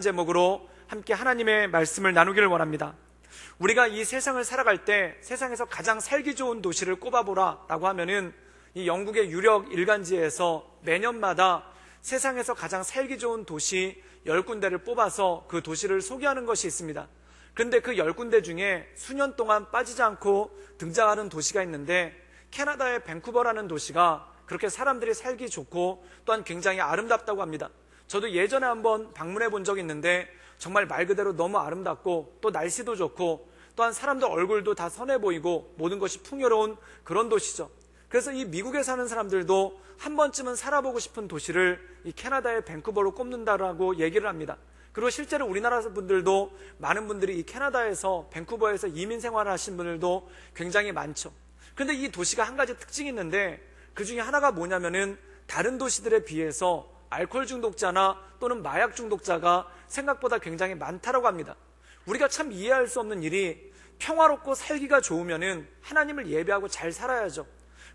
제목으로 함께 하나님의 말씀을 나누기를 원합니다. 우리가 이 세상을 살아갈 때 세상에서 가장 살기 좋은 도시를 꼽아보라 라고 하면은 이 영국의 유력 일간지에서 매년마다 세상에서 가장 살기 좋은 도시 10군데를 뽑아서 그 도시를 소개하는 것이 있습니다. 그런데 그 10군데 중에 수년 동안 빠지지 않고 등장하는 도시가 있는데, 캐나다의 밴쿠버라는 도시가 그렇게 사람들이 살기 좋고 또한 굉장히 아름답다고 합니다. 저도 예전에 한번 방문해 본 적이 있는데 정말 말 그대로 너무 아름답고 또 날씨도 좋고 또한 사람들 얼굴도 다 선해 보이고 모든 것이 풍요로운 그런 도시죠. 그래서 이 미국에 사는 사람들도 한 번쯤은 살아보고 싶은 도시를 이 캐나다의 밴쿠버로 꼽는다라고 얘기를 합니다. 그리고 실제로 우리나라 분들도 많은 분들이 이 캐나다에서 밴쿠버에서 이민 생활을 하신 분들도 굉장히 많죠. 그런데 이 도시가 한 가지 특징이 있는데, 그 중에 하나가 뭐냐면은 다른 도시들에 비해서 알코올 중독자나 또는 마약 중독자가 생각보다 굉장히 많다라고 합니다. 우리가 참 이해할 수 없는 일이, 평화롭고 살기가 좋으면은 하나님을 예배하고 잘 살아야죠.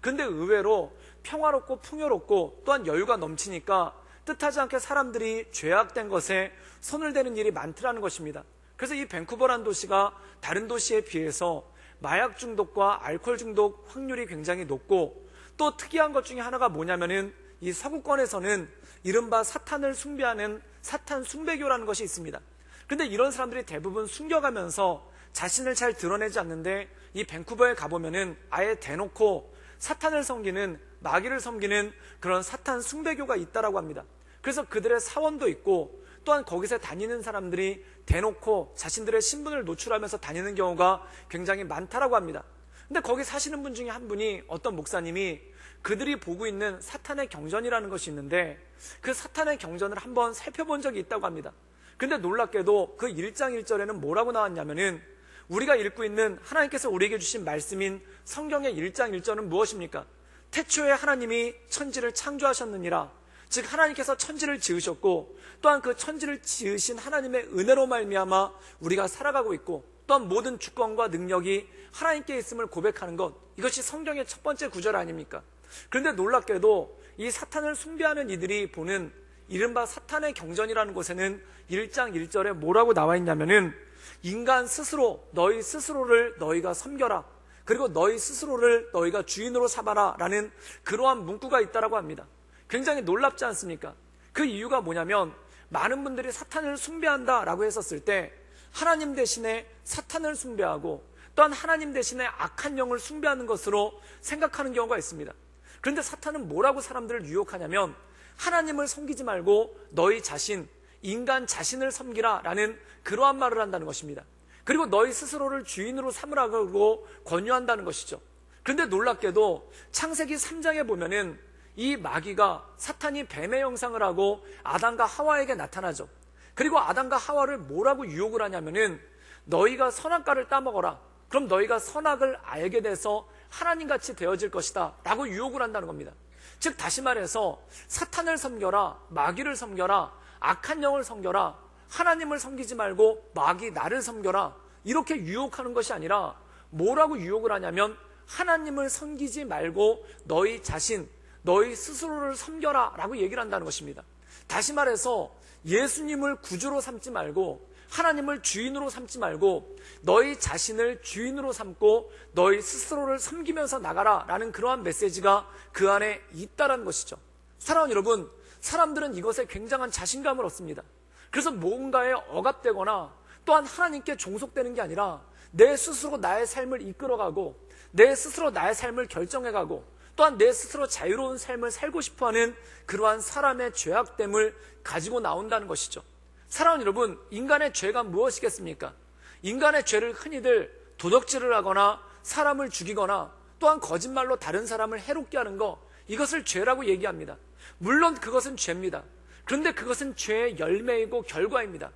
그런데 의외로 평화롭고 풍요롭고 또한 여유가 넘치니까 뜻하지 않게 사람들이 죄악된 것에 손을 대는 일이 많더라는 것입니다. 그래서 이 밴쿠버라는 도시가 다른 도시에 비해서 마약 중독과 알코올 중독 확률이 굉장히 높고, 또 특이한 것 중에 하나가 뭐냐면은 이 서구권에서는 이른바 사탄을 숭배하는 사탄 숭배교라는 것이 있습니다. 그런데 이런 사람들이 대부분 숨겨가면서 자신을 잘 드러내지 않는데, 이 밴쿠버에 가보면은 아예 대놓고 사탄을 섬기는, 마귀를 섬기는 그런 사탄 숭배교가 있다라고 합니다. 그래서 그들의 사원도 있고 또한 거기서 다니는 사람들이 대놓고 자신들의 신분을 노출하면서 다니는 경우가 굉장히 많다라고 합니다. 근데 거기 사시는 분 중에 한 분이, 어떤 목사님이 그들이 보고 있는 사탄의 경전이라는 것이 있는데 그 사탄의 경전을 한번 살펴본 적이 있다고 합니다. 근데 놀랍게도 그 1장 1절에는 뭐라고 나왔냐면은, 우리가 읽고 있는 하나님께서 우리에게 주신 말씀인 성경의 1장 1절은 무엇입니까? 태초에 하나님이 천지를 창조하셨느니라. 즉 하나님께서 천지를 지으셨고 또한 그 천지를 지으신 하나님의 은혜로 말미암아 우리가 살아가고 있고, 또한 모든 주권과 능력이 하나님께 있음을 고백하는 것, 이것이 성경의 첫 번째 구절 아닙니까? 그런데 놀랍게도 이 사탄을 숭배하는 이들이 보는 이른바 사탄의 경전이라는 곳에는 1장 1절에 뭐라고 나와 있냐면은, 인간 스스로 너희 스스로를 너희가 섬겨라, 그리고 너희 스스로를 너희가 주인으로 삼아라 라는 그러한 문구가 있다라고 합니다. 굉장히 놀랍지 않습니까? 그 이유가 뭐냐면, 많은 분들이 사탄을 숭배한다 라고 했었을 때 하나님 대신에 사탄을 숭배하고 또한 하나님 대신에 악한 영을 숭배하는 것으로 생각하는 경우가 있습니다. 그런데 사탄은 뭐라고 사람들을 유혹하냐면, 하나님을 섬기지 말고 너희 자신, 인간 자신을 섬기라 라는 그러한 말을 한다는 것입니다. 그리고 너희 스스로를 주인으로 삼으라고 권유한다는 것이죠. 그런데 놀랍게도 창세기 3장에 보면은 이 마귀가, 사탄이 뱀의 형상을 하고 아담과 하와에게 나타나죠. 그리고 아담과 하와를 뭐라고 유혹을 하냐면은, 너희가 선악과를 따먹어라, 그럼 너희가 선악을 알게 돼서 하나님같이 되어질 것이다 라고 유혹을 한다는 겁니다. 즉 다시 말해서 사탄을 섬겨라, 마귀를 섬겨라, 악한 영을 섬겨라, 하나님을 섬기지 말고 마귀 나를 섬겨라, 이렇게 유혹하는 것이 아니라 뭐라고 유혹을 하냐면, 하나님을 섬기지 말고 너희 자신, 너희 스스로를 섬겨라 라고 얘기를 한다는 것입니다. 다시 말해서 예수님을 구주로 삼지 말고 하나님을 주인으로 삼지 말고 너희 자신을 주인으로 삼고 너희 스스로를 섬기면서 나가라 라는 그러한 메시지가 그 안에 있다는 것이죠. 사랑하는 여러분, 사람들은 이것에 굉장한 자신감을 얻습니다. 그래서 뭔가에 억압되거나 또한 하나님께 종속되는 게 아니라 내 스스로 나의 삶을 이끌어가고 내 스스로 나의 삶을 결정해가고 또한 내 스스로 자유로운 삶을 살고 싶어하는 그러한 사람의 죄악됨을 가지고 나온다는 것이죠. 사랑하는 여러분, 인간의 죄가 무엇이겠습니까? 인간의 죄를 흔히들 도둑질을 하거나 사람을 죽이거나 또한 거짓말로 다른 사람을 해롭게 하는 것, 이것을 죄라고 얘기합니다. 물론 그것은 죄입니다. 그런데 그것은 죄의 열매이고 결과입니다.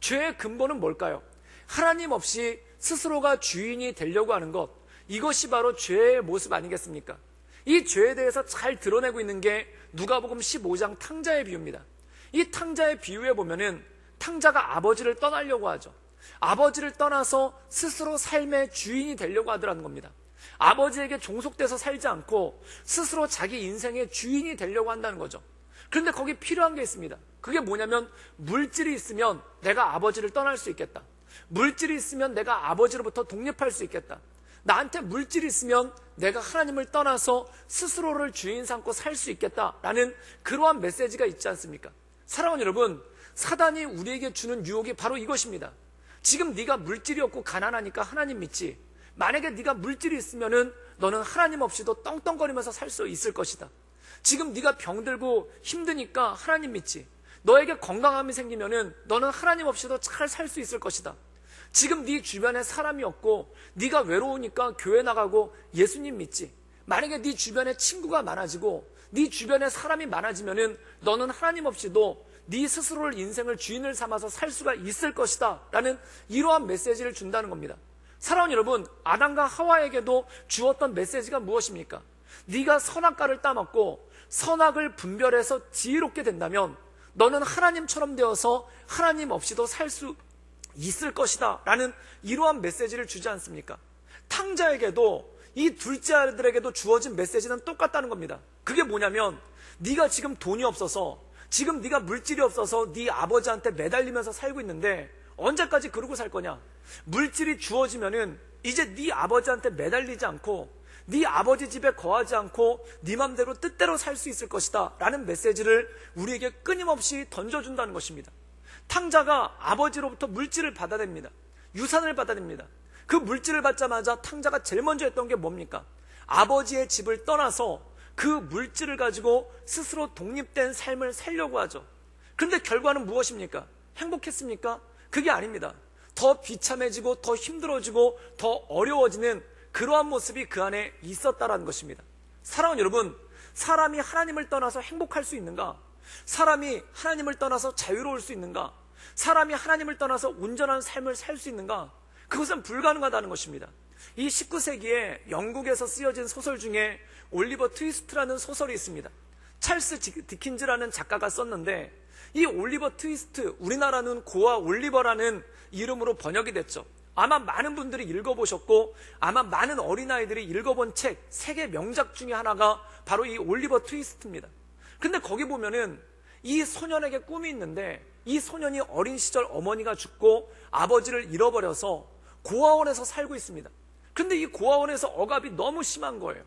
죄의 근본은 뭘까요? 하나님 없이 스스로가 주인이 되려고 하는 것, 이것이 바로 죄의 모습 아니겠습니까? 이 죄에 대해서 잘 드러내고 있는 게 누가복음 15장 탕자의 비유입니다. 이 탕자의 비유에 보면은 탕자가 아버지를 떠나려고 하죠. 아버지를 떠나서 스스로 삶의 주인이 되려고 하더라는 겁니다. 아버지에게 종속돼서 살지 않고 스스로 자기 인생의 주인이 되려고 한다는 거죠. 그런데 거기 필요한 게 있습니다. 그게 뭐냐면 물질이 있으면 내가 아버지를 떠날 수 있겠다. 물질이 있으면 내가 아버지로부터 독립할 수 있겠다. 나한테 물질이 있으면 내가 하나님을 떠나서 스스로를 주인 삼고 살 수 있겠다라는 그러한 메시지가 있지 않습니까? 사랑하는 여러분, 사단이 우리에게 주는 유혹이 바로 이것입니다. 지금 네가 물질이 없고 가난하니까 하나님 믿지. 만약에 네가 물질이 있으면은 너는 하나님 없이도 떵떵거리면서 살 수 있을 것이다. 지금 네가 병들고 힘드니까 하나님 믿지. 너에게 건강함이 생기면은 너는 하나님 없이도 잘 살 수 있을 것이다. 지금 네 주변에 사람이 없고 네가 외로우니까 교회 나가고 예수님 믿지. 만약에 네 주변에 친구가 많아지고 네 주변에 사람이 많아지면은 너는 하나님 없이도 네 스스로를 인생을 주인을 삼아서 살 수가 있을 것이다 라는 이러한 메시지를 준다는 겁니다. 사랑하는 여러분, 아담과 하와에게도 주었던 메시지가 무엇입니까? 네가 선악과를 따먹고 선악을 분별해서 지혜롭게 된다면 너는 하나님처럼 되어서 하나님 없이도 살 수 있을 것이다 라는 이러한 메시지를 주지 않습니까? 탕자에게도 이 둘째 아들에게도 주어진 메시지는 똑같다는 겁니다. 그게 뭐냐면 네가 지금 돈이 없어서 지금 네가 물질이 없어서 네 아버지한테 매달리면서 살고 있는데 언제까지 그러고 살 거냐? 물질이 주어지면은 이제 네 아버지한테 매달리지 않고 네 아버지 집에 거하지 않고 네 맘대로 뜻대로 살 수 있을 것이다 라는 메시지를 우리에게 끊임없이 던져준다는 것입니다. 탕자가 아버지로부터 물질을 받아냅니다. 유산을 받아냅니다. 그 물질을 받자마자 탕자가 제일 먼저 했던 게 뭡니까? 아버지의 집을 떠나서 그 물질을 가지고 스스로 독립된 삶을 살려고 하죠. 그런데 결과는 무엇입니까? 행복했습니까? 그게 아닙니다. 더 비참해지고 더 힘들어지고 더 어려워지는 그러한 모습이 그 안에 있었다라는 것입니다. 사랑하는 여러분, 사람이 하나님을 떠나서 행복할 수 있는가? 사람이 하나님을 떠나서 자유로울 수 있는가? 사람이 하나님을 떠나서 온전한 삶을 살 수 있는가? 그것은 불가능하다는 것입니다. 이 19세기에 영국에서 쓰여진 소설 중에 올리버 트위스트라는 소설이 있습니다. 찰스 디킨즈라는 작가가 썼는데 이 올리버 트위스트, 우리나라는 고아 올리버라는 이름으로 번역이 됐죠. 아마 많은 분들이 읽어보셨고 아마 많은 어린아이들이 읽어본 책, 세계 명작 중에 하나가 바로 이 올리버 트위스트입니다. 근데 거기 보면은 이 소년에게 꿈이 있는데 이 소년이 어린 시절 어머니가 죽고 아버지를 잃어버려서 고아원에서 살고 있습니다. 근데 이 고아원에서 억압이 너무 심한 거예요.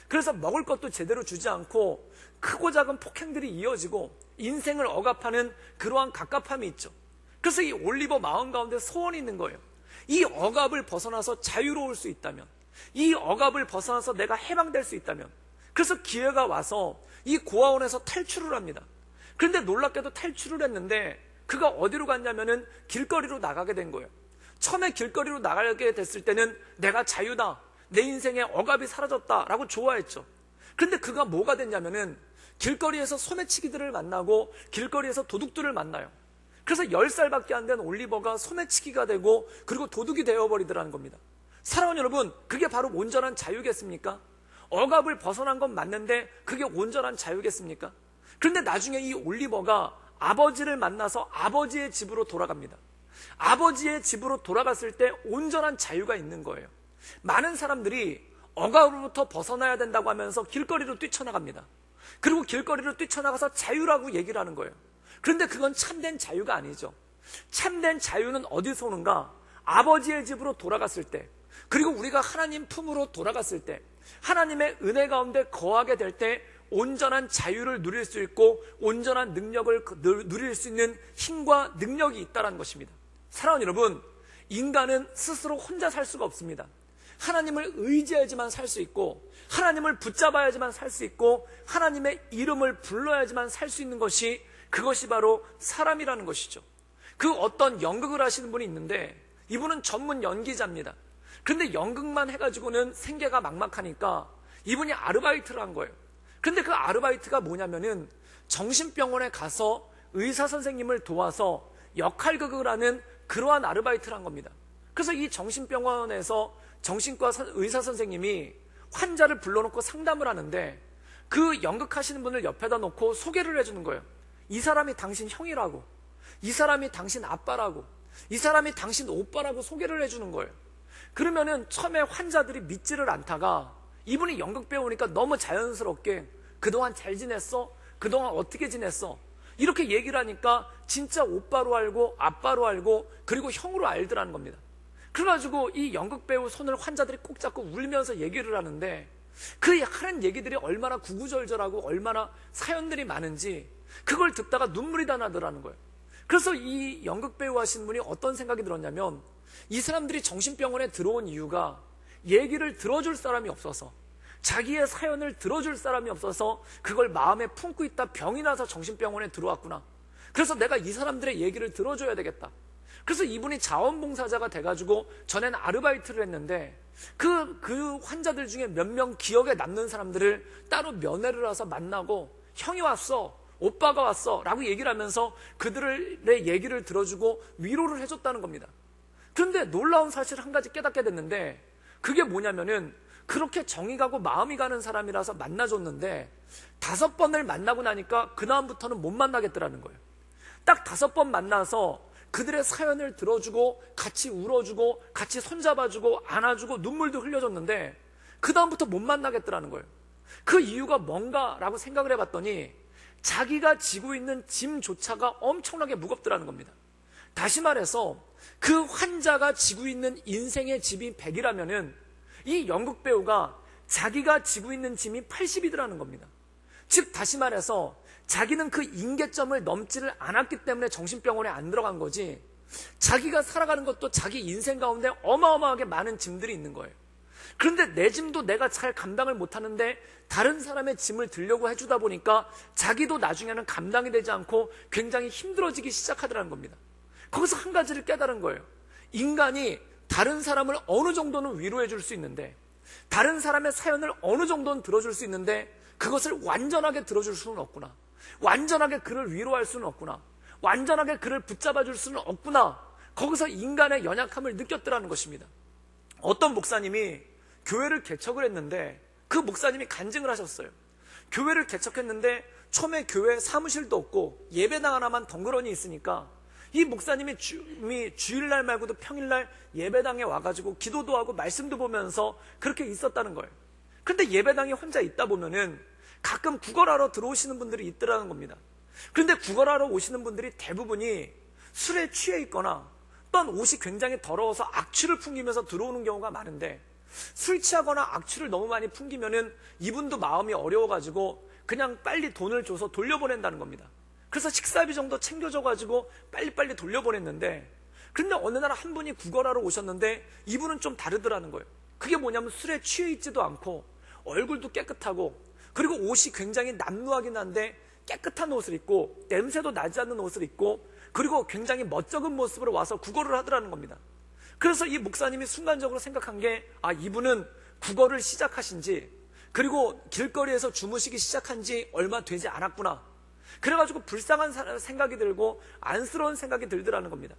그래서 먹을 것도 제대로 주지 않고 크고 작은 폭행들이 이어지고 인생을 억압하는 그러한 갑갑함이 있죠. 그래서 이 올리버 마음 가운데 소원이 있는 거예요. 이 억압을 벗어나서 자유로울 수 있다면, 이 억압을 벗어나서 내가 해방될 수 있다면, 그래서 기회가 와서 이 고아원에서 탈출을 합니다. 그런데 놀랍게도 탈출을 했는데 그가 어디로 갔냐면은 길거리로 나가게 된 거예요. 처음에 길거리로 나가게 됐을 때는 내가 자유다, 내 인생에 억압이 사라졌다라고 좋아했죠. 그런데 그가 뭐가 됐냐면은 길거리에서 소매치기들을 만나고 길거리에서 도둑들을 만나요. 그래서 10살밖에 안 된 올리버가 소매치기가 되고 그리고 도둑이 되어버리더라는 겁니다. 사랑하는 여러분, 그게 바로 온전한 자유겠습니까? 억압을 벗어난 건 맞는데 그게 온전한 자유겠습니까? 그런데 나중에 이 올리버가 아버지를 만나서 아버지의 집으로 돌아갑니다. 아버지의 집으로 돌아갔을 때 온전한 자유가 있는 거예요. 많은 사람들이 억압으로부터 벗어나야 된다고 하면서 길거리로 뛰쳐나갑니다. 그리고 길거리로 뛰쳐나가서 자유라고 얘기를 하는 거예요. 그런데 그건 참된 자유가 아니죠. 참된 자유는 어디서 오는가? 아버지의 집으로 돌아갔을 때, 그리고 우리가 하나님 품으로 돌아갔을 때, 하나님의 은혜 가운데 거하게 될 때 온전한 자유를 누릴 수 있고 온전한 능력을 누릴 수 있는 힘과 능력이 있다는 것입니다. 사랑하는 여러분, 인간은 스스로 혼자 살 수가 없습니다. 하나님을 의지해야지만 살 수 있고 하나님을 붙잡아야지만 살 수 있고 하나님의 이름을 불러야지만 살 수 있는 것이, 그것이 바로 사람이라는 것이죠. 그 어떤 연극을 하시는 분이 있는데 이분은 전문 연기자입니다. 그런데 연극만 해가지고는 생계가 막막하니까 이분이 아르바이트를 한 거예요. 그런데 그 아르바이트가 뭐냐면은 정신병원에 가서 의사 선생님을 도와서 역할극을 하는 그러한 아르바이트를 한 겁니다. 그래서 이 정신병원에서 정신과 의사 선생님이 환자를 불러놓고 상담을 하는데 그 연극하시는 분을 옆에다 놓고 소개를 해주는 거예요. 이 사람이 당신 형이라고, 이 사람이 당신 아빠라고, 이 사람이 당신 오빠라고 소개를 해주는 거예요. 그러면은 처음에 환자들이 믿지를 않다가 이분이 연극 배우니까 너무 자연스럽게 그동안 잘 지냈어? 그동안 어떻게 지냈어? 이렇게 얘기를 하니까 진짜 오빠로 알고 아빠로 알고 그리고 형으로 알더라는 겁니다. 그래가지고 이 연극배우 손을 환자들이 꼭 잡고 울면서 얘기를 하는데 그 하는 얘기들이 얼마나 구구절절하고 얼마나 사연들이 많은지 그걸 듣다가 눈물이 다 나더라는 거예요. 그래서 이 연극배우 하신 분이 어떤 생각이 들었냐면 이 사람들이 정신병원에 들어온 이유가 얘기를 들어줄 사람이 없어서, 자기의 사연을 들어줄 사람이 없어서 그걸 마음에 품고 있다 병이 나서 정신병원에 들어왔구나. 그래서 내가 이 사람들의 얘기를 들어줘야 되겠다. 그래서 이분이 자원봉사자가 돼가지고 전에는 아르바이트를 했는데 그 환자들 중에 몇 명 기억에 남는 사람들을 따로 면회를 와서 만나고 형이 왔어, 오빠가 왔어 라고 얘기를 하면서 그들의 얘기를 들어주고 위로를 해줬다는 겁니다. 그런데 놀라운 사실을 한 가지 깨닫게 됐는데 그게 뭐냐면은 그렇게 정이 가고 마음이 가는 사람이라서 만나줬는데 5번을 만나고 나니까 그 다음부터는 못 만나겠더라는 거예요. 딱 5번 만나서 그들의 사연을 들어주고 같이 울어주고 같이 손잡아주고 안아주고 눈물도 흘려줬는데 그 다음부터 못 만나겠더라는 거예요. 그 이유가 뭔가라고 생각을 해봤더니 자기가 지고 있는 짐조차가 엄청나게 무겁더라는 겁니다. 다시 말해서 그 환자가 지고 있는 인생의 짐이 100이라면은 이 연극배우가 자기가 지고 있는 짐이 80이더라는 겁니다. 즉 다시 말해서 자기는 그 임계점을 넘지를 않았기 때문에 정신병원에 안 들어간 거지, 자기가 살아가는 것도 자기 인생 가운데 어마어마하게 많은 짐들이 있는 거예요. 그런데 내 짐도 내가 잘 감당을 못하는데 다른 사람의 짐을 들려고 해주다 보니까 자기도 나중에는 감당이 되지 않고 굉장히 힘들어지기 시작하더라는 겁니다. 거기서 한 가지를 깨달은 거예요. 인간이 다른 사람을 어느 정도는 위로해 줄 수 있는데, 다른 사람의 사연을 어느 정도는 들어줄 수 있는데 그것을 완전하게 들어줄 수는 없구나, 완전하게 그를 위로할 수는 없구나, 완전하게 그를 붙잡아 줄 수는 없구나. 거기서 인간의 연약함을 느꼈더라는 것입니다. 어떤 목사님이 교회를 개척을 했는데 그 목사님이 간증을 하셨어요. 교회를 개척했는데 처음에 교회 사무실도 없고 예배당 하나만 덩그러니 있으니까 이 목사님이 주일날 말고도 평일날 예배당에 와가지고 기도도 하고 말씀도 보면서 그렇게 있었다는 거예요. 근데 예배당에 혼자 있다 보면은 가끔 구걸하러 들어오시는 분들이 있더라는 겁니다. 그런데 구걸하러 오시는 분들이 대부분이 술에 취해 있거나 또한 옷이 굉장히 더러워서 악취를 풍기면서 들어오는 경우가 많은데, 술 취하거나 악취를 너무 많이 풍기면은 이분도 마음이 어려워가지고 그냥 빨리 돈을 줘서 돌려보낸다는 겁니다. 그래서 식사비 정도 챙겨줘가지고 빨리빨리 돌려보냈는데, 그런데 어느 날 한 분이 구걸하러 오셨는데 이분은 좀 다르더라는 거예요. 그게 뭐냐면 술에 취해 있지도 않고 얼굴도 깨끗하고 그리고 옷이 굉장히 남루하긴 한데 깨끗한 옷을 입고 냄새도 나지 않는 옷을 입고 그리고 굉장히 멋쩍은 모습으로 와서 구걸을 하더라는 겁니다. 그래서 이 목사님이 순간적으로 생각한 게, 이분은 구걸을 시작하신 지 그리고 길거리에서 주무시기 시작한 지 얼마 되지 않았구나. 그래가지고 불쌍한 생각이 들고 안쓰러운 생각이 들더라는 겁니다.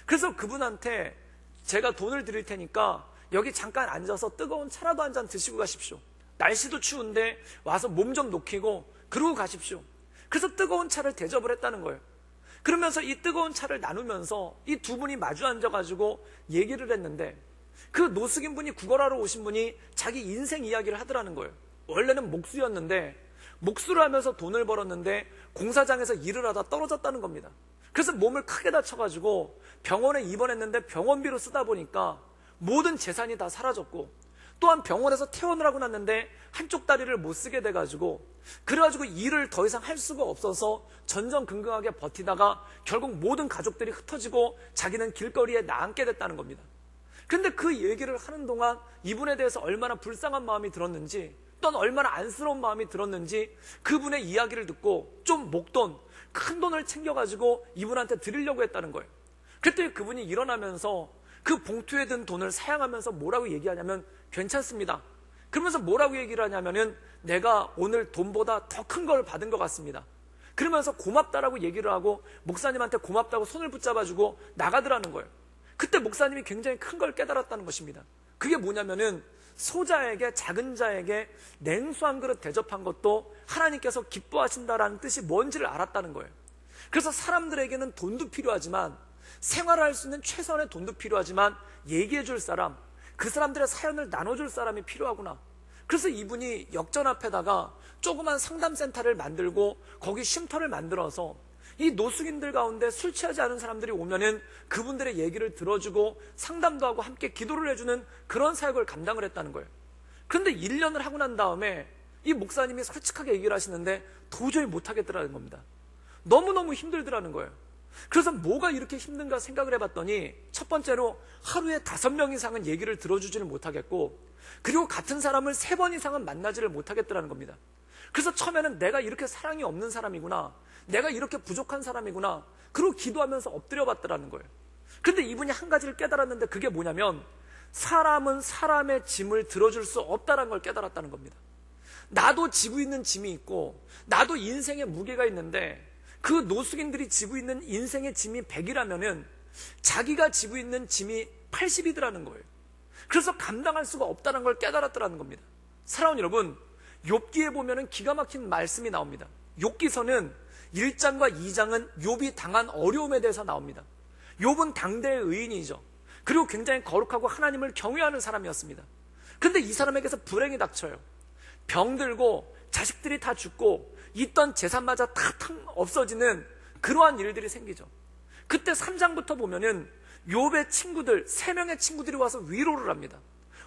그래서 그분한테 제가 돈을 드릴 테니까 여기 잠깐 앉아서 뜨거운 차라도 한 잔 드시고 가십시오. 날씨도 추운데 와서 몸 좀 녹이고 그러고 가십시오. 그래서 뜨거운 차를 대접을 했다는 거예요. 그러면서 이 뜨거운 차를 나누면서 이 두 분이 마주 앉아가지고 얘기를 했는데 그 노숙인 분이, 구걸하러 오신 분이 자기 인생 이야기를 하더라는 거예요. 원래는 목수였는데 목수를 하면서 돈을 벌었는데 공사장에서 일을 하다 떨어졌다는 겁니다. 그래서 몸을 크게 다쳐가지고 병원에 입원했는데 병원비로 쓰다 보니까 모든 재산이 다 사라졌고, 또한 병원에서 퇴원을 하고 났는데 한쪽 다리를 못 쓰게 돼가지고, 그래가지고 일을 더 이상 할 수가 없어서 전전긍긍하게 버티다가 결국 모든 가족들이 흩어지고 자기는 길거리에 나앉게 됐다는 겁니다. 근데 그 얘기를 하는 동안 이분에 대해서 얼마나 불쌍한 마음이 들었는지, 또한 얼마나 안쓰러운 마음이 들었는지 그분의 이야기를 듣고 좀 목돈, 큰 돈을 챙겨가지고 이분한테 드리려고 했다는 거예요. 그때 그분이 일어나면서 그 봉투에 든 돈을 사양하면서 뭐라고 얘기하냐면, 괜찮습니다. 그러면서 뭐라고 얘기를 하냐면은, 내가 오늘 돈보다 더 큰 걸 받은 것 같습니다. 그러면서 고맙다라고 얘기를 하고 목사님한테 고맙다고 손을 붙잡아주고 나가더라는 거예요. 그때 목사님이 굉장히 큰 걸 깨달았다는 것입니다. 그게 뭐냐면은 소자에게, 작은 자에게 냉수 한 그릇 대접한 것도 하나님께서 기뻐하신다라는 뜻이 뭔지를 알았다는 거예요. 그래서 사람들에게는 돈도 필요하지만, 생활할 수 있는 최선의 돈도 필요하지만 얘기해 줄 사람, 그 사람들의 사연을 나눠줄 사람이 필요하구나. 그래서 이분이 역전 앞에다가 조그만 상담센터를 만들고 거기 쉼터를 만들어서 이 노숙인들 가운데 술 취하지 않은 사람들이 오면은 그분들의 얘기를 들어주고 상담도 하고 함께 기도를 해주는 그런 사역을 감당을 했다는 거예요. 그런데 1년을 하고 난 다음에 이 목사님이 솔직하게 얘기를 하시는데 도저히 못하겠더라는 겁니다. 너무너무 힘들더라는 거예요. 그래서 뭐가 이렇게 힘든가 생각을 해봤더니 첫 번째로 하루에 5명 이상은 얘기를 들어주지를 못하겠고, 그리고 같은 사람을 3번 이상은 만나지를 못하겠더라는 겁니다. 그래서 처음에는 내가 이렇게 사랑이 없는 사람이구나, 내가 이렇게 부족한 사람이구나, 그리고 기도하면서 엎드려 봤더라는 거예요. 그런데 이분이 한 가지를 깨달았는데 그게 뭐냐면 사람은 사람의 짐을 들어줄 수 없다는 걸 깨달았다는 겁니다. 나도 지고 있는 짐이 있고 나도 인생의 무게가 있는데 그 노숙인들이 지고 있는 인생의 짐이 100이라면은 자기가 지고 있는 짐이 80이더라는 거예요. 그래서 감당할 수가 없다는 걸 깨달았더라는 겁니다. 사랑하는 여러분, 욥기에 보면은 기가 막힌 말씀이 나옵니다. 욥기서는 1장과 2장은 욥이 당한 어려움에 대해서 나옵니다. 욥은 당대의 의인이죠. 그리고 굉장히 거룩하고 하나님을 경외하는 사람이었습니다. 그런데 이 사람에게서 불행이 닥쳐요. 병들고 자식들이 다 죽고 있던 재산마저 탁 없어지는 그러한 일들이 생기죠. 그때 3장부터 보면은 욥의 친구들, 3명의 친구들이 와서 위로를 합니다.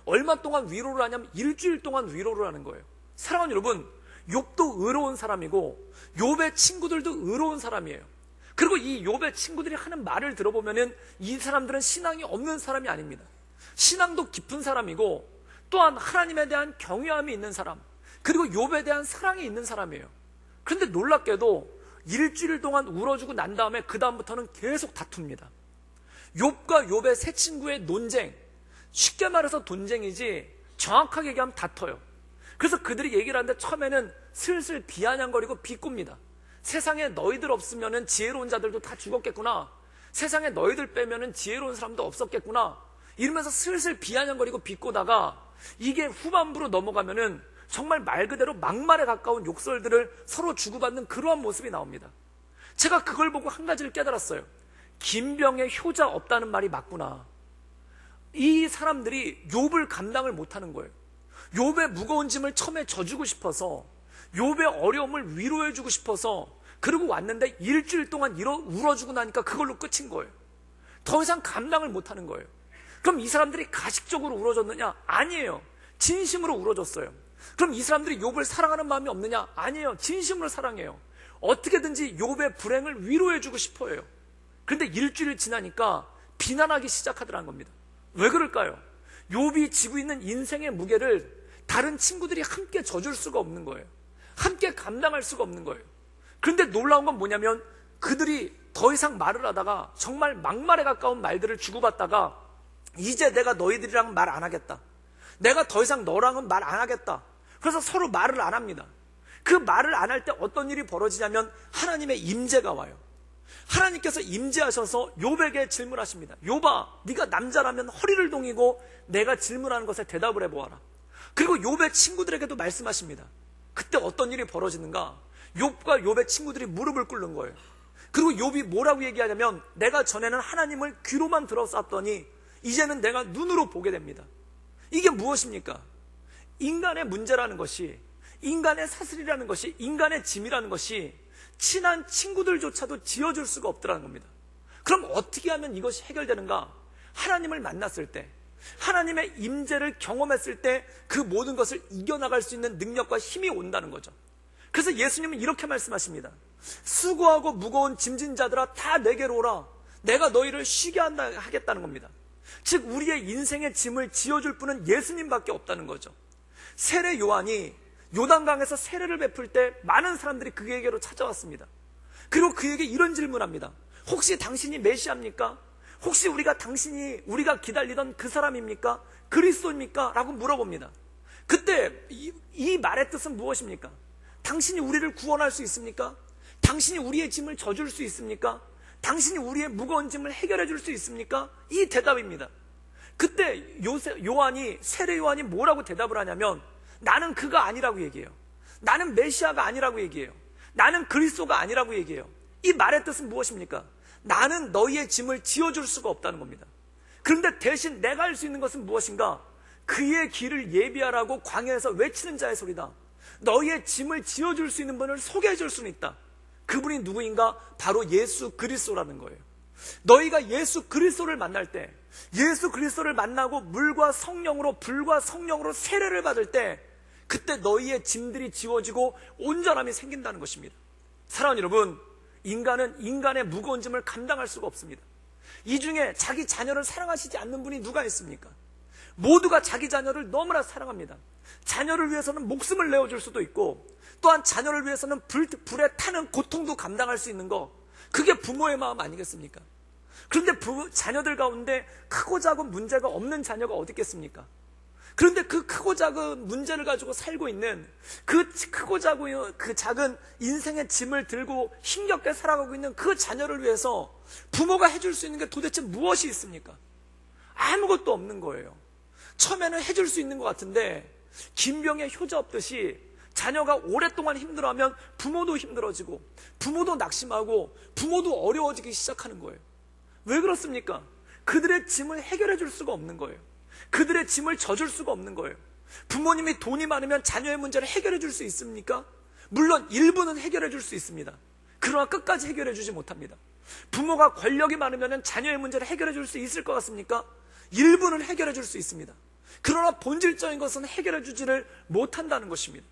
얼마 동안 위로를 하냐면 일주일 동안 위로를 하는 거예요. 사랑하는 여러분, 욥도 의로운 사람이고 욥의 친구들도 의로운 사람이에요. 그리고 이 욥의 친구들이 하는 말을 들어보면은 이 사람들은 신앙이 없는 사람이 아닙니다. 신앙도 깊은 사람이고 또한 하나님에 대한 경외함이 있는 사람, 그리고 욥에 대한 사랑이 있는 사람이에요. 그런데 놀랍게도 일주일 동안 울어주고 난 다음에 그 다음부터는 계속 다툽니다. 욥과 욥의 세 친구의 논쟁, 쉽게 말해서 논쟁이지 정확하게 얘기하면 다퉈요. 그래서 그들이 얘기를 하는데 처음에는 슬슬 비아냥거리고 비꼽니다. 세상에 너희들 없으면은 지혜로운 자들도 다 죽었겠구나, 세상에 너희들 빼면은 지혜로운 사람도 없었겠구나, 이러면서 슬슬 비아냥거리고 비꼬다가 이게 후반부로 넘어가면은 정말 말 그대로 막말에 가까운 욕설들을 서로 주고받는 그러한 모습이 나옵니다. 제가 그걸 보고 한 가지를 깨달았어요. 김병에 효자 없다는 말이 맞구나. 이 사람들이 욥을 감당을 못하는 거예요. 욥의 무거운 짐을 처음에 져주고 싶어서, 욥의 어려움을 위로해주고 싶어서 그러고 왔는데 일주일 동안 울어주고 나니까 그걸로 끝인 거예요. 더 이상 감당을 못하는 거예요. 그럼 이 사람들이 가식적으로 울어줬느냐? 아니에요. 진심으로 울어줬어요. 그럼 이 사람들이 욥을 사랑하는 마음이 없느냐? 아니에요. 진심으로 사랑해요. 어떻게든지 욥의 불행을 위로해주고 싶어요. 그런데 일주일 지나니까 비난하기 시작하더라는 겁니다. 왜 그럴까요? 욥이 지고 있는 인생의 무게를 다른 친구들이 함께 져줄 수가 없는 거예요. 함께 감당할 수가 없는 거예요. 그런데 놀라운 건 뭐냐면 그들이 더 이상 말을 하다가 정말 막말에 가까운 말들을 주고받다가 이제 내가 너희들이랑 말 안 하겠다, 내가 더 이상 너랑은 말 안 하겠다, 그래서 서로 말을 안 합니다. 그 말을 안 할 때 어떤 일이 벌어지냐면 하나님의 임재가 와요. 하나님께서 임재하셔서 욥에게 질문하십니다. 욥아, 네가 남자라면 허리를 동이고 내가 질문하는 것에 대답을 해보아라. 그리고 욥의 친구들에게도 말씀하십니다. 그때 어떤 일이 벌어지는가? 욥과 욥의 친구들이 무릎을 꿇는 거예요. 그리고 욥이 뭐라고 얘기하냐면 내가 전에는 하나님을 귀로만 들었었더니 이제는 내가 눈으로 보게 됩니다. 이게 무엇입니까? 인간의 문제라는 것이, 인간의 사슬이라는 것이, 인간의 짐이라는 것이 친한 친구들조차도 지어줄 수가 없더라는 겁니다. 그럼 어떻게 하면 이것이 해결되는가? 하나님을 만났을 때, 하나님의 임재를 경험했을 때 그 모든 것을 이겨나갈 수 있는 능력과 힘이 온다는 거죠. 그래서 예수님은 이렇게 말씀하십니다. 수고하고 무거운 짐진 자들아 다 내게로 오라. 내가 너희를 쉬게 하겠다는 겁니다. 즉 우리의 인생의 짐을 지어줄 분은 예수님밖에 없다는 거죠. 세례 요한이 요단강에서 세례를 베풀 때 많은 사람들이 그에게로 찾아왔습니다. 그리고 그에게 이런 질문합니다. 혹시 당신이 메시아입니까? 혹시 우리가 기다리던 그 사람입니까? 그리스도입니까? 라고 물어봅니다. 그때 이 말의 뜻은 무엇입니까? 당신이 우리를 구원할 수 있습니까? 당신이 우리의 짐을 져줄 수 있습니까? 당신이 우리의 무거운 짐을 해결해 줄 수 있습니까? 이 대답입니다. 그때 세례 요한이 뭐라고 대답을 하냐면 나는 그가 아니라고 얘기해요. 나는 메시아가 아니라고 얘기해요. 나는 그리스도가 아니라고 얘기해요. 이 말의 뜻은 무엇입니까? 나는 너희의 짐을 지어줄 수가 없다는 겁니다. 그런데 대신 내가 할 수 있는 것은 무엇인가? 그의 길을 예비하라고 광야에서 외치는 자의 소리다. 너희의 짐을 지어줄 수 있는 분을 소개해 줄 수는 있다. 그분이 누구인가? 바로 예수 그리스도라는 거예요. 너희가 예수 그리스도를 만날 때, 예수 그리스도를 만나고 물과 성령으로, 불과 성령으로 세례를 받을 때, 그때 너희의 짐들이 지워지고 온전함이 생긴다는 것입니다. 사랑하는 여러분, 인간은 인간의 무거운 짐을 감당할 수가 없습니다. 이 중에 자기 자녀를 사랑하시지 않는 분이 누가 있습니까? 모두가 자기 자녀를 너무나 사랑합니다. 자녀를 위해서는 목숨을 내어줄 수도 있고, 또한 자녀를 위해서는 불에 타는 고통도 감당할 수 있는 거, 그게 부모의 마음 아니겠습니까? 그런데 자녀들 가운데 크고 작은 문제가 없는 자녀가 어디 있겠습니까? 그런데 그 크고 작은 문제를 가지고 살고 있는, 그 크고 작은 그 작은 인생의 짐을 들고 힘겹게 살아가고 있는 그 자녀를 위해서 부모가 해줄 수 있는 게 도대체 무엇이 있습니까? 아무것도 없는 거예요. 처음에는 해줄 수 있는 것 같은데, 김병의 효자 없듯이 자녀가 오랫동안 힘들어하면 부모도 힘들어지고, 부모도 낙심하고, 부모도 어려워지기 시작하는 거예요. 왜 그렇습니까? 그들의 짐을 해결해 줄 수가 없는 거예요. 그들의 짐을 져줄 수가 없는 거예요. 부모님이 돈이 많으면 자녀의 문제를 해결해 줄 수 있습니까? 물론 일부는 해결해 줄 수 있습니다. 그러나 끝까지 해결해 주지 못합니다. 부모가 권력이 많으면 자녀의 문제를 해결해 줄 수 있을 것 같습니까? 일부는 해결해 줄 수 있습니다. 그러나 본질적인 것은 해결해 주지를 못한다는 것입니다.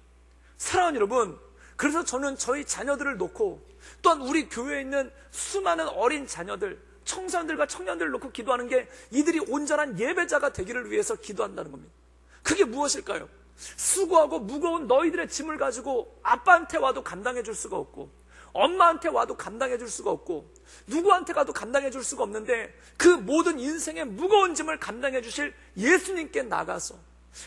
사랑하는 여러분, 그래서 저는 저희 자녀들을 놓고, 또한 우리 교회에 있는 수많은 어린 자녀들, 청소년들과 청년들을 놓고 기도하는 게, 이들이 온전한 예배자가 되기를 위해서 기도한다는 겁니다. 그게 무엇일까요? 수고하고 무거운 너희들의 짐을 가지고 아빠한테 와도 감당해 줄 수가 없고, 엄마한테 와도 감당해 줄 수가 없고, 누구한테 가도 감당해 줄 수가 없는데, 그 모든 인생의 무거운 짐을 감당해 주실 예수님께 나가서,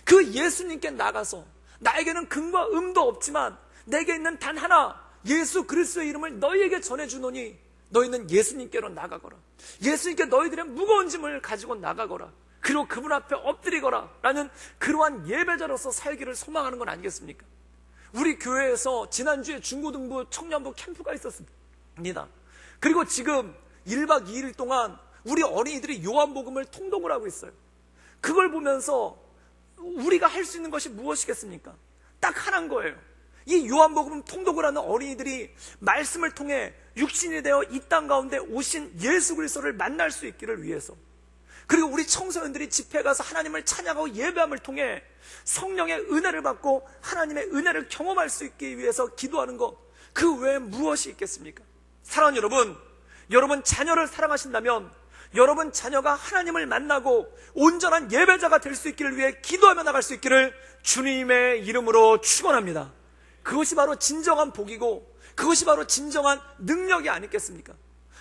그 예수님께 나가서, 나에게는 금과 음도 없지만 내게 있는 단 하나, 예수 그리스도의 이름을 너희에게 전해주노니 너희는 예수님께로 나가거라. 예수님께 너희들의 무거운 짐을 가지고 나가거라. 그리고 그분 앞에 엎드리거라 라는 그러한 예배자로서 살기를 소망하는 건 아니겠습니까? 우리 교회에서 지난주에 중고등부 청년부 캠프가 있었습니다. 그리고 지금 1박 2일 동안 우리 어린이들이 요한복음을 통독을 하고 있어요. 그걸 보면서 우리가 할 수 있는 것이 무엇이겠습니까? 딱 하나인 거예요. 이 요한복음 통독을 하는 어린이들이 말씀을 통해 육신이 되어 이 땅 가운데 오신 예수 그리스도를 만날 수 있기를 위해서, 그리고 우리 청소년들이 집회에 가서 하나님을 찬양하고 예배함을 통해 성령의 은혜를 받고 하나님의 은혜를 경험할 수 있기 위해서 기도하는 것, 그 외에 무엇이 있겠습니까? 사랑하는 여러분, 여러분 자녀를 사랑하신다면 여러분 자녀가 하나님을 만나고 온전한 예배자가 될 수 있기를 위해 기도하며 나갈 수 있기를 주님의 이름으로 축원합니다. 그것이 바로 진정한 복이고, 그것이 바로 진정한 능력이 아니겠습니까?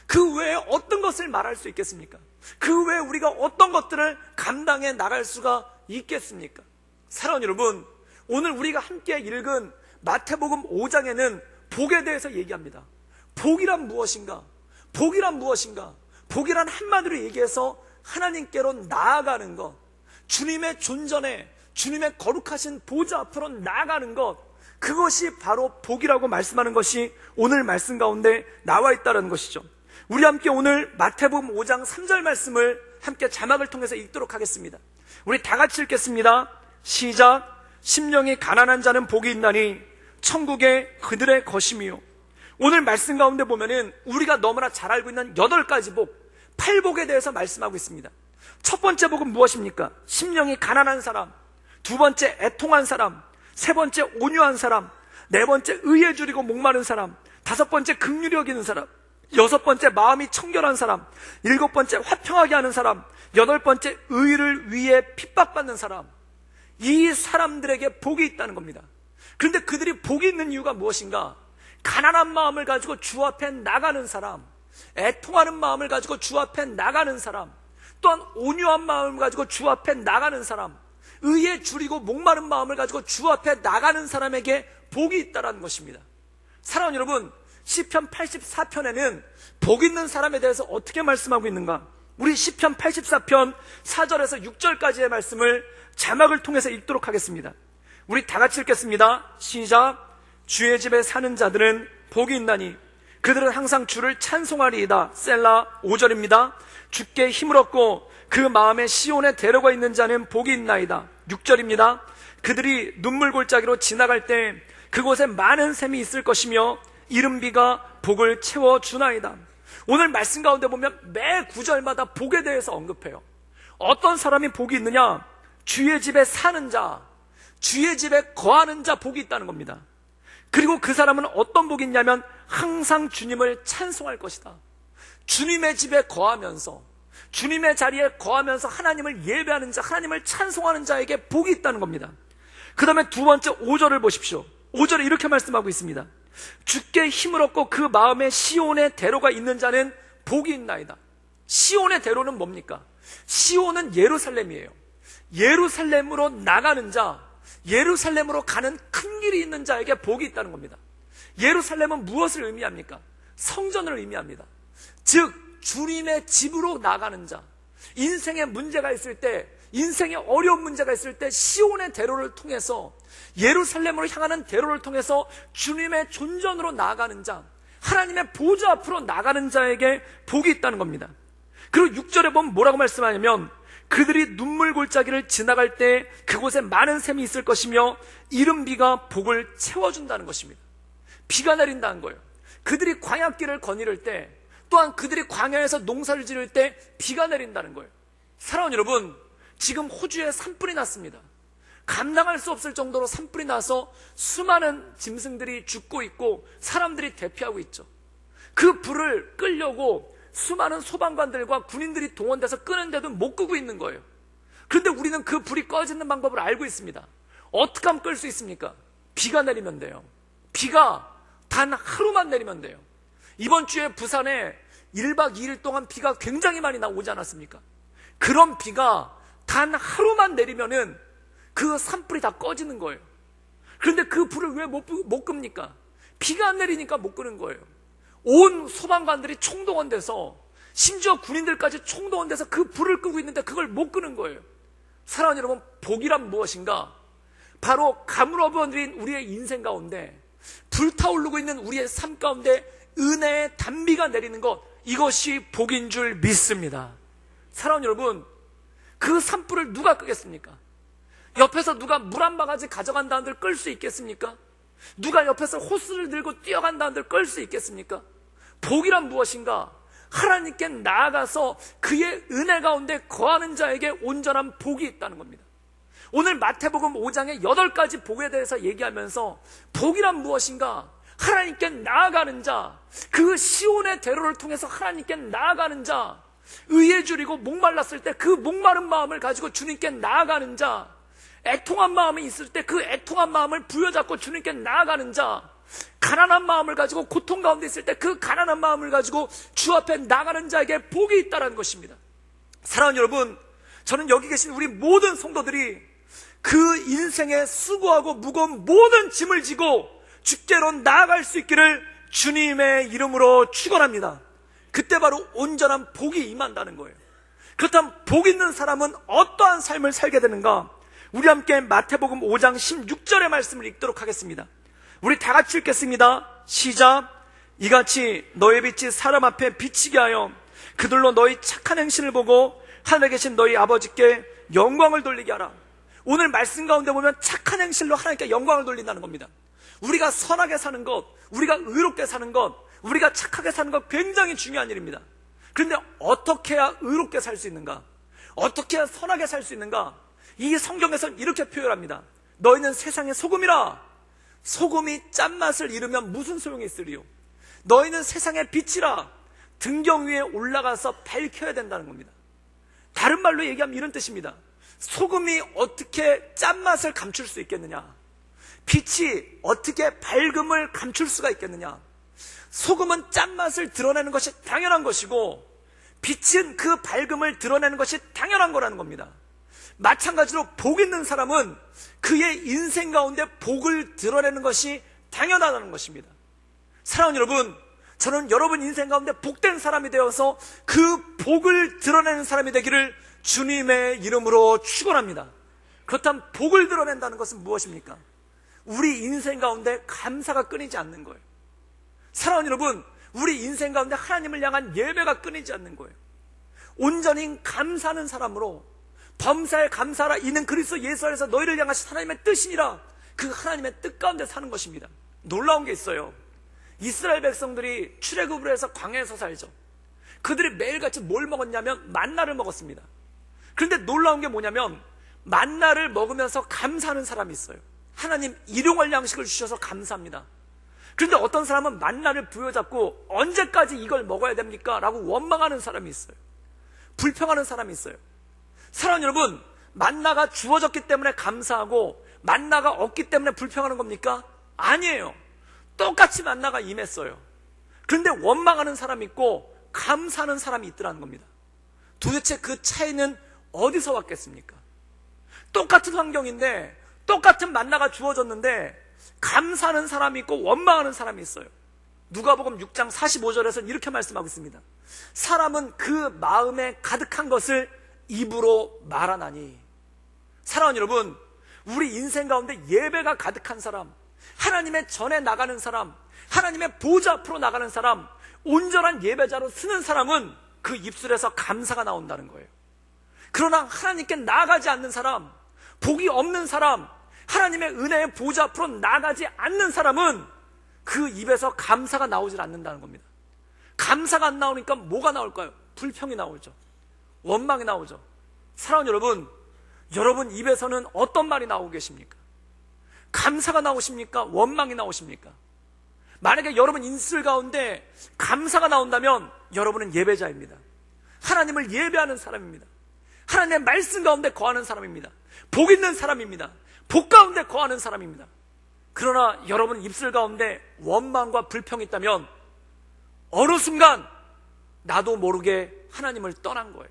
그 외에 어떤 것을 말할 수 있겠습니까? 그 외에 우리가 어떤 것들을 감당해 나갈 수가 있겠습니까? 사랑하는 여러분, 오늘 우리가 함께 읽은 마태복음 5장에는 복에 대해서 얘기합니다. 복이란 무엇인가? 복이란 무엇인가? 복이란 한마디로 얘기해서 하나님께로 나아가는 것, 주님의 존전에, 주님의 거룩하신 보좌 앞으로 나아가는 것, 그것이 바로 복이라고 말씀하는 것이 오늘 말씀 가운데 나와 있다는 것이죠. 우리 함께 오늘 마태복음 5장 3절 말씀을 함께 자막을 통해서 읽도록 하겠습니다. 우리 다 같이 읽겠습니다. 시작. 심령이 가난한 자는 복이 있나니 천국에 그들의 것임이요. 오늘 말씀 가운데 보면은 우리가 너무나 잘 알고 있는 8가지 복, 8복에 대해서 말씀하고 있습니다. 첫 번째 복은 무엇입니까? 심령이 가난한 사람, 두 번째 애통한 사람, 세 번째 온유한 사람, 네 번째 의에 줄이고 목마른 사람, 다섯 번째 긍휼히 여기는 사람, 여섯 번째 마음이 청결한 사람, 일곱 번째 화평하게 하는 사람, 여덟 번째 의를 위해 핍박받는 사람. 이 사람들에게 복이 있다는 겁니다. 그런데 그들이 복이 있는 이유가 무엇인가? 가난한 마음을 가지고 주 앞에 나가는 사람, 애통하는 마음을 가지고 주 앞에 나가는 사람, 또한 온유한 마음을 가지고 주 앞에 나가는 사람, 의에 줄이고 목마른 마음을 가지고 주 앞에 나가는 사람에게 복이 있다는 것입니다. 사랑하는 여러분, 시편 84편에는 복 있는 사람에 대해서 어떻게 말씀하고 있는가? 우리 시편 84편 4절에서 6절까지의 말씀을 자막을 통해서 읽도록 하겠습니다. 우리 다 같이 읽겠습니다. 시작. 주의 집에 사는 자들은 복이 있나니 그들은 항상 주를 찬송하리이다. 셀라. 5절입니다. 주께 힘을 얻고 그 마음에 시온에 데려가 있는 자는 복이 있나이다. 6절입니다. 그들이 눈물 골짜기로 지나갈 때 그곳에 많은 샘이 있을 것이며 이른 비가 복을 채워주나이다. 오늘 말씀 가운데 보면 매 구절마다 복에 대해서 언급해요. 어떤 사람이 복이 있느냐? 주의 집에 사는 자, 주의 집에 거하는 자 복이 있다는 겁니다. 그리고 그 사람은 어떤 복이 있냐면 항상 주님을 찬송할 것이다. 주님의 집에 거하면서, 주님의 자리에 거하면서 하나님을 예배하는 자, 하나님을 찬송하는 자에게 복이 있다는 겁니다. 그 다음에 두 번째 5절을 보십시오. 5절에 이렇게 말씀하고 있습니다. 주께 힘을 얻고 그 마음에 시온의 대로가 있는 자는 복이 있나이다. 시온의 대로는 뭡니까? 시온은 예루살렘이에요. 예루살렘으로 나가는 자, 예루살렘으로 가는 큰 길이 있는 자에게 복이 있다는 겁니다. 예루살렘은 무엇을 의미합니까? 성전을 의미합니다. 즉 주님의 집으로 나가는 자, 인생에 문제가 있을 때, 인생에 어려운 문제가 있을 때 시온의 대로를 통해서, 예루살렘으로 향하는 대로를 통해서 주님의 존전으로 나아가는 자, 하나님의 보좌 앞으로 나가는 자에게 복이 있다는 겁니다. 그리고 6절에 보면 뭐라고 말씀하냐면 그들이 눈물 골짜기를 지나갈 때 그곳에 많은 샘이 있을 것이며 이른 비가 복을 채워준다는 것입니다. 비가 내린다는 거예요. 그들이 광야길을 거니를 때, 또한 그들이 광야에서 농사를 지을 때 비가 내린다는 거예요. 사랑하는 여러분, 지금 호주에 산불이 났습니다. 감당할 수 없을 정도로 산불이 나서 수많은 짐승들이 죽고 있고 사람들이 대피하고 있죠. 그 불을 끄려고 수많은 소방관들과 군인들이 동원돼서 끄는데도 못 끄고 있는 거예요. 그런데 우리는 그 불이 꺼지는 방법을 알고 있습니다. 어떻게 하면 끌 수 있습니까? 비가 내리면 돼요. 비가 단 하루만 내리면 돼요. 이번 주에 부산에 1박 2일 동안 비가 굉장히 많이 오지 않았습니까? 그런 비가 단 하루만 내리면은 그 산불이 다 꺼지는 거예요. 그런데 그 불을 왜 못 끕니까? 비가 안 내리니까 못 끄는 거예요. 온 소방관들이 총동원돼서, 심지어 군인들까지 총동원돼서 그 불을 끄고 있는데 그걸 못 끄는 거예요. 사랑하는 여러분, 복이란 무엇인가? 바로 가물어버린 우리의 인생 가운데, 불타오르고 있는 우리의 삶 가운데 은혜의 단비가 내리는 것, 이것이 복인 줄 믿습니다. 사랑하는 여러분, 그 산불을 누가 끄겠습니까? 옆에서 누가 물 한 바가지 가져간다 한들 끌 수 있겠습니까? 누가 옆에서 호스를 들고 뛰어간다 한들 끌 수 있겠습니까? 복이란 무엇인가? 하나님께 나아가서 그의 은혜 가운데 거하는 자에게 온전한 복이 있다는 겁니다. 오늘 마태복음 5장의 8가지 복에 대해서 얘기하면서 복이란 무엇인가? 하나님께 나아가는 자, 그 시온의 대로를 통해서 하나님께 나아가는 자, 의에 줄이고 목말랐을 때 그 목마른 마음을 가지고 주님께 나아가는 자, 애통한 마음이 있을 때 그 애통한 마음을 부여잡고 주님께 나아가는 자, 가난한 마음을 가지고 고통 가운데 있을 때 그 가난한 마음을 가지고 주 앞에 나가는 자에게 복이 있다는 것입니다. 사랑하는 여러분, 저는 여기 계신 우리 모든 성도들이 그 인생에 수고하고 무거운 모든 짐을 지고 주께로 나아갈 수 있기를 주님의 이름으로 축원합니다. 그때 바로 온전한 복이 임한다는 거예요. 그렇다면 복 있는 사람은 어떠한 삶을 살게 되는가? 우리 함께 마태복음 5장 16절의 말씀을 읽도록 하겠습니다. 우리 다 같이 읽겠습니다. 시작. 이같이 너의 빛이 사람 앞에 비치게 하여 그들로 너희 착한 행실을 보고 하늘에 계신 너희 아버지께 영광을 돌리게 하라. 오늘 말씀 가운데 보면 착한 행실로 하나님께 영광을 돌린다는 겁니다. 우리가 선하게 사는 것, 우리가 의롭게 사는 것, 우리가 착하게 사는 것 굉장히 중요한 일입니다. 그런데 어떻게 해야 의롭게 살 수 있는가? 어떻게 해야 선하게 살 수 있는가? 이 성경에서는 이렇게 표현합니다. 너희는 세상의 소금이라. 소금이 짠맛을 잃으면 무슨 소용이 있으리요? 너희는 세상의 빛이라. 등경 위에 올라가서 밝혀야 된다는 겁니다. 다른 말로 얘기하면 이런 뜻입니다. 소금이 어떻게 짠맛을 감출 수 있겠느냐? 빛이 어떻게 밝음을 감출 수가 있겠느냐? 소금은 짠맛을 드러내는 것이 당연한 것이고 빛은 그 밝음을 드러내는 것이 당연한 거라는 겁니다. 마찬가지로 복 있는 사람은 그의 인생 가운데 복을 드러내는 것이 당연하다는 것입니다. 사랑하는 여러분, 저는 여러분 인생 가운데 복된 사람이 되어서 그 복을 드러내는 사람이 되기를 주님의 이름으로 축원합니다. 그렇다면 복을 드러낸다는 것은 무엇입니까? 우리 인생 가운데 감사가 끊이지 않는 거예요. 사랑하는 여러분, 우리 인생 가운데 하나님을 향한 예배가 끊이지 않는 거예요. 온전히 감사하는 사람으로 범사에 감사하라. 이는 그리스도 예수 안에서 너희를 향하신 하나님의 뜻이니라. 그 하나님의 뜻 가운데 사는 것입니다. 놀라운 게 있어요. 이스라엘 백성들이 출애굽을 해서 광야에서 살죠. 그들이 매일같이 뭘 먹었냐면 만나를 먹었습니다. 그런데 놀라운 게 뭐냐면 만나를 먹으면서 감사하는 사람이 있어요. 하나님 일용할 양식을 주셔서 감사합니다. 그런데 어떤 사람은 만나를 부여잡고 언제까지 이걸 먹어야 됩니까? 라고 원망하는 사람이 있어요. 불평하는 사람이 있어요. 사랑하는 여러분, 만나가 주어졌기 때문에 감사하고 만나가 없기 때문에 불평하는 겁니까? 아니에요. 똑같이 만나가 임했어요. 그런데 원망하는 사람이 있고 감사하는 사람이 있더라는 겁니다. 도대체 그 차이는 어디서 왔겠습니까? 똑같은 환경인데 똑같은 만나가 주어졌는데 감사하는 사람이 있고 원망하는 사람이 있어요. 누가복음 6장 45절에서는 이렇게 말씀하고 있습니다. 사람은 그 마음에 가득한 것을 입으로 말하나니. 사랑하는 여러분, 우리 인생 가운데 예배가 가득한 사람, 하나님의 전에 나가는 사람, 하나님의 보좌 앞으로 나가는 사람, 온전한 예배자로 쓰는 사람은 그 입술에서 감사가 나온다는 거예요. 그러나 하나님께 나아가지 않는 사람, 복이 없는 사람, 하나님의 은혜의 보좌 앞으로 나가지 않는 사람은 그 입에서 감사가 나오질 않는다는 겁니다. 감사가 안 나오니까 뭐가 나올까요? 불평이 나오죠. 원망이 나오죠. 사랑하는 여러분, 여러분 입에서는 어떤 말이 나오고 계십니까? 감사가 나오십니까? 원망이 나오십니까? 만약에 여러분 인술 가운데 감사가 나온다면 여러분은 예배자입니다. 하나님을 예배하는 사람입니다. 하나님의 말씀 가운데 거하는 사람입니다. 복 있는 사람입니다. 복 가운데 거하는 사람입니다. 그러나 여러분 입술 가운데 원망과 불평이 있다면 어느 순간 나도 모르게 하나님을 떠난 거예요.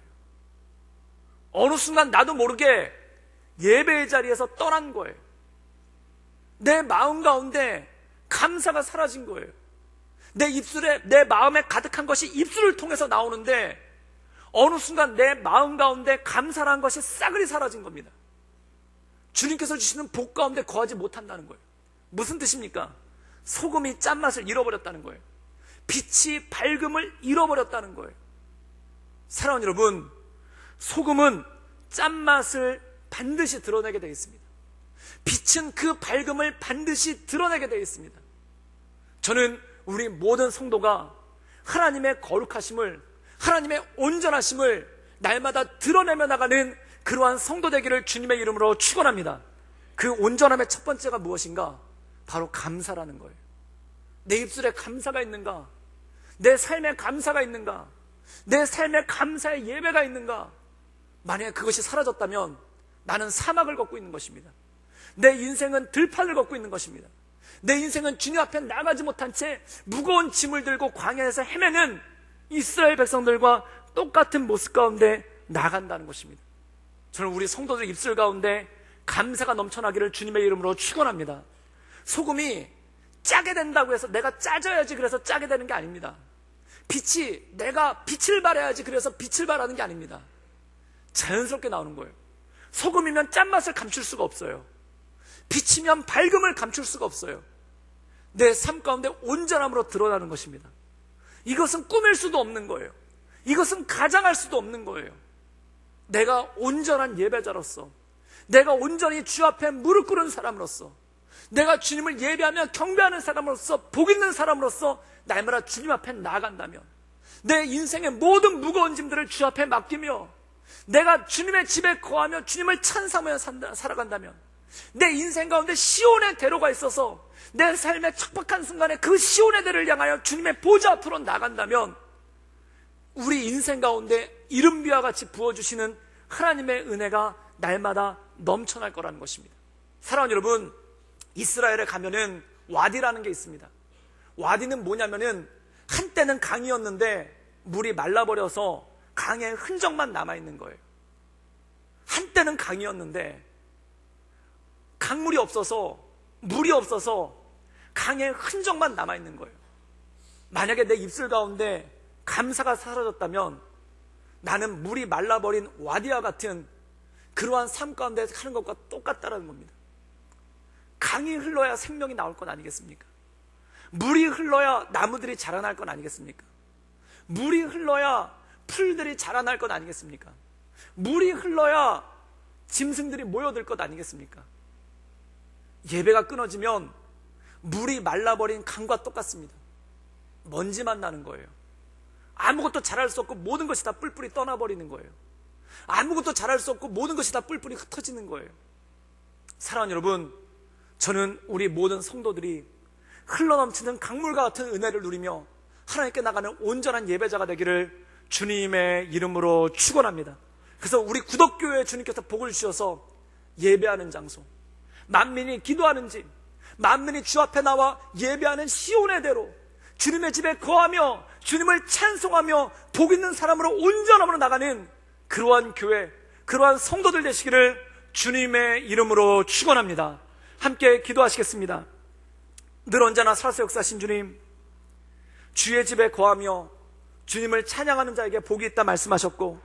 어느 순간 나도 모르게 예배의 자리에서 떠난 거예요. 내 마음 가운데 감사가 사라진 거예요. 내 입술에, 내 마음에 가득한 것이 입술을 통해서 나오는데 어느 순간 내 마음 가운데 감사한 것이 싸그리 사라진 겁니다. 주님께서 주시는 복 가운데 거하지 못한다는 거예요. 무슨 뜻입니까? 소금이 짠맛을 잃어버렸다는 거예요. 빛이 밝음을 잃어버렸다는 거예요. 사랑하는 여러분, 소금은 짠맛을 반드시 드러내게 되어 있습니다. 빛은 그 밝음을 반드시 드러내게 되어 있습니다. 저는 우리 모든 성도가 하나님의 거룩하심을, 하나님의 온전하심을 날마다 드러내며 나가는 그러한 성도 되기를 주님의 이름으로 축원합니다. 그 온전함의 첫 번째가 무엇인가? 바로 감사라는 거예요. 내 입술에 감사가 있는가? 내 삶에 감사가 있는가? 내 삶에 감사의 예배가 있는가? 만약에 그것이 사라졌다면 나는 사막을 걷고 있는 것입니다. 내 인생은 들판을 걷고 있는 것입니다. 내 인생은 주님 앞에 나가지 못한 채 무거운 짐을 들고 광야에서 헤매는 이스라엘 백성들과 똑같은 모습 가운데 나간다는 것입니다. 저는 우리 성도들 입술 가운데 감사가 넘쳐나기를 주님의 이름으로 축원합니다. 소금이 짜게 된다고 해서 내가 짜져야지 그래서 짜게 되는 게 아닙니다. 빛이 내가 빛을 발해야지 그래서 빛을 발하는 게 아닙니다. 자연스럽게 나오는 거예요. 소금이면 짠맛을 감출 수가 없어요. 빛이면 밝음을 감출 수가 없어요. 내 삶 가운데 온전함으로 드러나는 것입니다. 이것은 꾸밀 수도 없는 거예요. 이것은 가장할 수도 없는 거예요. 내가 온전한 예배자로서, 내가 온전히 주 앞에 무릎 꿇은 사람으로서, 내가 주님을 예배하며 경배하는 사람으로서, 복 있는 사람으로서 날마다 주님 앞에 나아간다면, 내 인생의 모든 무거운 짐들을 주 앞에 맡기며 내가 주님의 집에 거하며 주님을 찬송하며 살아간다면, 내 인생 가운데 시온의 대로가 있어서 내 삶의 척박한 순간에 그 시온의 대를 향하여 주님의 보좌 앞으로 나간다면 우리 인생 가운데 이른비와 같이 부어주시는 하나님의 은혜가 날마다 넘쳐날 거라는 것입니다. 사랑하는 여러분, 이스라엘에 가면은 와디라는 게 있습니다. 와디는 뭐냐면은 한때는 강이었는데 물이 말라버려서 강의 흔적만 남아있는 거예요. 한때는 강이었는데 강물이 없어서, 물이 없어서 강의 흔적만 남아있는 거예요. 만약에 내 입술 가운데 감사가 사라졌다면 나는 물이 말라버린 와디와 같은 그러한 삶 가운데 하는 것과 똑같다는 겁니다. 강이 흘러야 생명이 나올 건 아니겠습니까? 물이 흘러야 나무들이 자라날 건 아니겠습니까? 물이 흘러야 풀들이 자라날 것 아니겠습니까? 물이 흘러야 짐승들이 모여들 것 아니겠습니까? 예배가 끊어지면 물이 말라버린 강과 똑같습니다. 먼지만 나는 거예요. 아무것도 잘할 수 없고 모든 것이 다 뿔뿔이 떠나버리는 거예요. 아무것도 잘할 수 없고 모든 것이 다 뿔뿔이 흩어지는 거예요. 사랑하는 여러분, 저는 우리 모든 성도들이 흘러넘치는 강물과 같은 은혜를 누리며 하나님께 나가는 온전한 예배자가 되기를 주님의 이름으로 축원합니다. 그래서 우리 구덕교회에 주님께서 복을 주셔서 예배하는 장소, 만민이 기도하는 집, 만민이 주 앞에 나와 예배하는 시온의 대로 주님의 집에 거하며 주님을 찬송하며 복 있는 사람으로 온전함으로 나가는 그러한 교회, 그러한 성도들 되시기를 주님의 이름으로 축원합니다. 함께 기도하시겠습니다. 늘 언제나 살아서 역사하신 주님, 주의 집에 거하며 주님을 찬양하는 자에게 복이 있다 말씀하셨고,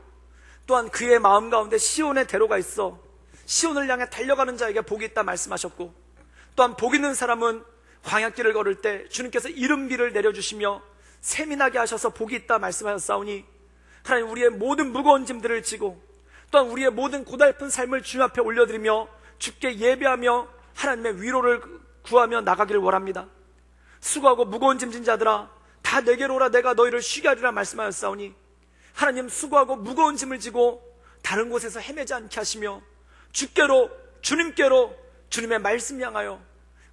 또한 그의 마음 가운데 시온의 대로가 있어 시온을 향해 달려가는 자에게 복이 있다 말씀하셨고, 또한 복 있는 사람은 광야길을 걸을 때 주님께서 이른비를 내려주시며 세민하게 하셔서 복이 있다 말씀하셨사오니, 하나님, 우리의 모든 무거운 짐들을 지고 또한 우리의 모든 고달픈 삶을 주님 앞에 올려드리며 주께 예배하며 하나님의 위로를 구하며 나가기를 원합니다. 수고하고 무거운 짐진 자들아, 다 내게로 오라, 내가 너희를 쉬게 하리라 말씀하셨사오니, 하나님, 수고하고 무거운 짐을 지고 다른 곳에서 헤매지 않게 하시며 주께로, 주님께로, 주님의 말씀 향하여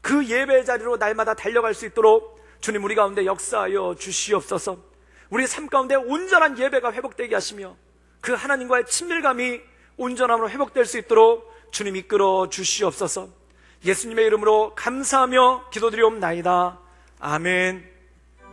그 예배의 자리로 날마다 달려갈 수 있도록 주님, 우리 가운데 역사하여 주시옵소서. 우리 삶 가운데 온전한 예배가 회복되게 하시며 그 하나님과의 친밀감이 온전함으로 회복될 수 있도록 주님 이끌어 주시옵소서. 예수님의 이름으로 감사하며 기도드리옵나이다. 아멘.